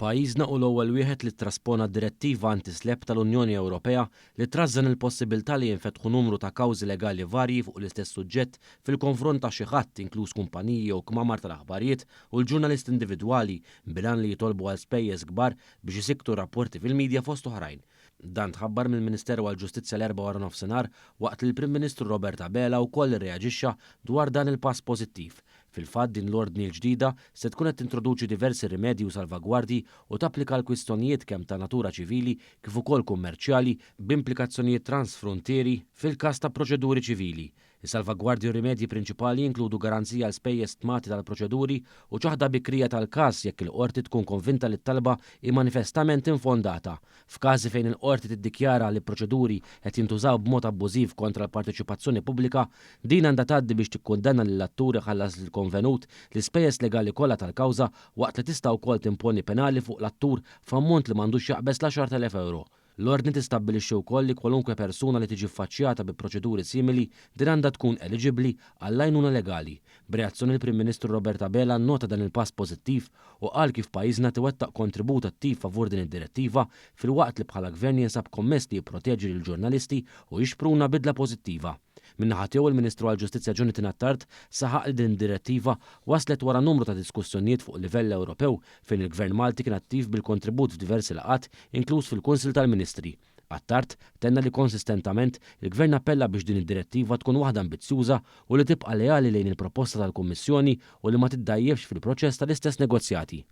Pajjiżna hu l-ewwel wieħed li traspona d-direttiva anti-slep tal-Unjoni Ewropea li trażżan il-possibilità li jinfetħu numru ta' kawżi legali varji fuq l-istess suġġett fil-konfront ta' xi ħadd inkluż kumpaniji jew kmamar tal-aħbarijiet u l-ġurnalist individwali bilan li jitolbu għal spejjeż kbar biex isiktu rapporti fil-medja fost oħrajn. Dan tħabbar mill-Ministeru għall-Ġustizzja l-4 wara nofsinhar waqt li l-Prim Ministru Robert Abela wkoll irreaġixxa dwar dan il-pass pożittiv. Fil-fatt din l-ordni l-ġdida se tkun qed tintroduċi diversi rimedji u salvagwardji u tapplika l-kwistjonijiet kemm ta' natura ċivili kif ukoll kummerċjali b'implikazzjonijiet transfrontieri fil-każ ta' proċeduri ċivili. Is-salvagwardji u rimedji prinċipali jinkludu garanzija għal spejjeż tmati tal-proċeduri u ċaħda bikrija tal-każ jekk il-qorti tkun konvinta li t-talba hi manifestament infondata. F'każi fejn il-qorti tiddikjara li proċeduri qed jintużaw b'mod abbużiv kontra l-parteċipazzjoni pubblika, din għandha tgħaddi biex tikkundanna lill-attur iħallas lill-konvenut l-ispejjeż legali kollha tal-kawża waqt li tista' wkoll timponi penali fuq l-attur f'ammont li m'għandux jaqbeż l-10,000 euro. L-ordni tistabbilixxi wkoll li kwalunkwe persuna li tiġi ffaċċjata bi proċeduri simili din għandha tkun eliġibbli għall-għajnuna legali. B'reazzjoni l-Prim Ministru Robert Abela nnota dan il-pass pożittiv u qal kif pajjiżna tiwettaq kontribut attiv favur din id-direttiva filwaqt li bħala gvern jinsab kommess li jipproteġi lill-ġurnalisti u jixpruna bidla pożittiva. Min-naħa tiegħu il-Ministru għall-Ġustizzja Jonathan Attard saħaq li din id-direttiva waslet wara numru ta' diskussjonijiet fuq livell Ewropew fejn il-Gvern Malti kien attiv bil-kontribut f'diversi laqat inkluż fil-Kunsil tal-Ministri. Attard tenna li konsistentament il-Gvern appella biex din id-direttiva tkun waħda ambizzjuża u li tibqa' leali lejn il-proposta tal-Kummissjoni u li ma tiddajjefx fil-proċess tal-istess negozjati.